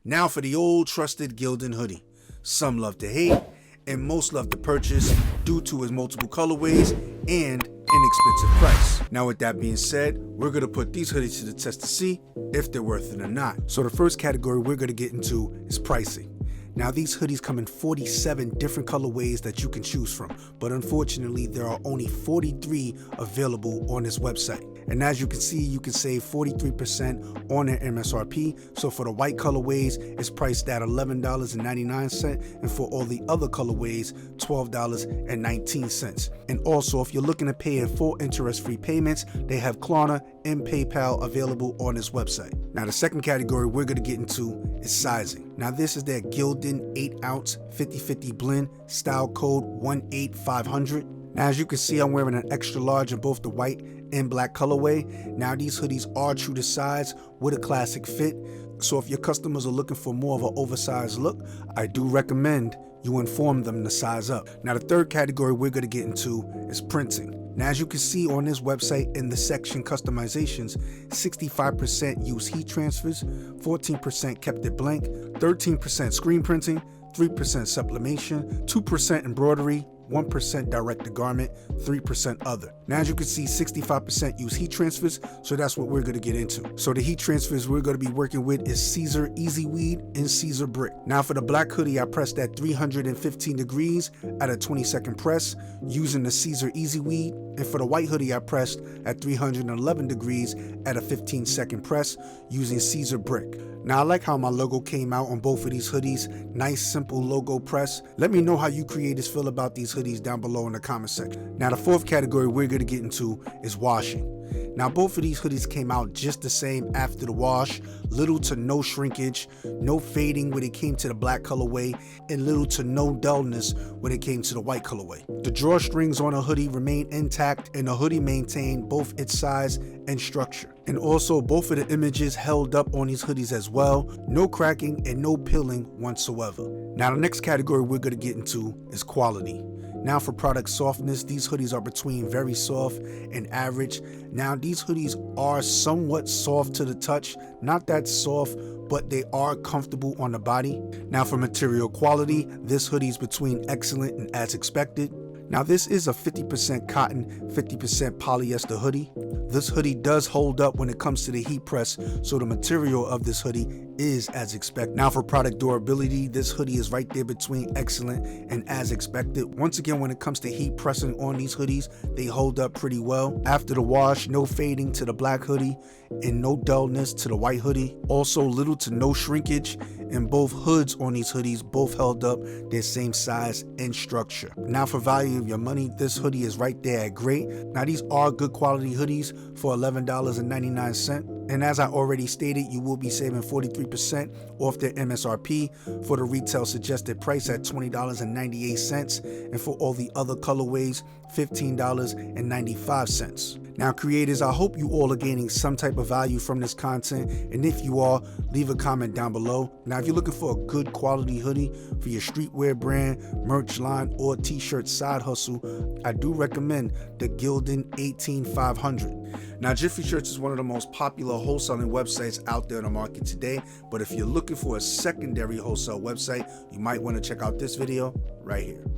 Now for the old trusted Gildan hoodie. Some love to hate, and most love to purchase due to its multiple colorways and inexpensive price. Now with that being said, we're going to put these hoodies to the test to see if they're worth it or not. So the first category we're going to get into is pricing. Now these hoodies come in 47 different colorways that you can choose from, but unfortunately there are only 43 available on this website. And as you can see, you can save 43% on their MSRP. So for the white colorways, it's priced at $11.99, and for all the other colorways, $12.19. And also, if you're looking to pay in full interest-free payments, they have Klarna and PayPal available on this website. Now the second category we're going to get into is sizing. Now this is their Gildan 8-ounce 50/50 blend, style code 18500. Now as you can see, I'm wearing an extra large in both the white and black colorway. Now these hoodies are true to size with a classic fit. So if your customers are looking for more of an oversized look, I do recommend you inform them to size up. Now the third category we're going to get into is printing. Now as you can see on this website in the section customizations, 65% use heat transfers, 14% kept it blank, 13% screen printing, 3% sublimation, 2% embroidery, 1% direct to garment, 3% other. Now as you can see, 65% use heat transfers, so that's what we're going to get into. So the heat transfers we're going to be working with is Caesar Easy Weed and Caesar Brick. Now for the black hoodie, I pressed at 315 degrees at a 20-second press using the Caesar Easy Weed, and for the white hoodie, I pressed at 311 degrees at a 15-second press using Caesar Brick. Now I like how my logo came out on both of these hoodies. Nice simple logo press. Let me know how you creators feel about these hoodies down below in the comment section. Now the fourth category we're going to get into is washing. Now both of these hoodies came out just the same after the wash. Little to no shrinkage, no fading when it came to the black colorway, and little to no dullness when it came to the white colorway. The drawstrings on a hoodie remain intact, and the hoodie maintained both its size and structure. And also both of the images held up on these hoodies as well. No cracking and no peeling whatsoever. Now the next category we're going to get into is quality. Now for product softness, these hoodies are between very soft and average. Now these hoodies are somewhat soft to the touch, not that soft, but they are comfortable on the body. Now for material quality, this hoodie is between excellent and as expected. Now this is a 50% cotton, 50% polyester hoodie. This hoodie does hold up when it comes to the heat press, so the material of this hoodie is as expected. Now for product durability, this hoodie is right there between excellent and as expected. Once again, when it comes to heat pressing on these hoodies, they hold up pretty well. After the wash, no fading to the black hoodie and no dullness to the white hoodie. Also little to no shrinkage, and both hoods on these hoodies both held up their same size and structure. Now for value of your money, this hoodie is right there at great. Now these are good quality hoodies for $11.99. And as I already stated, you will be saving 43% off their MSRP for the retail suggested price at $20.98, and for all the other colorways, $15.95. Now creators, I hope you all are gaining some type of value from this content, and if you are, leave a comment down below. Now if you're looking for a good quality hoodie for your streetwear brand, merch line, or t-shirt side hustle, I do recommend the Gildan 18500. Now Jiffy Shirts is one of the most popular wholesaling websites out there in the market today, but if you're looking for a secondary wholesale website, you might want to check out this video right here.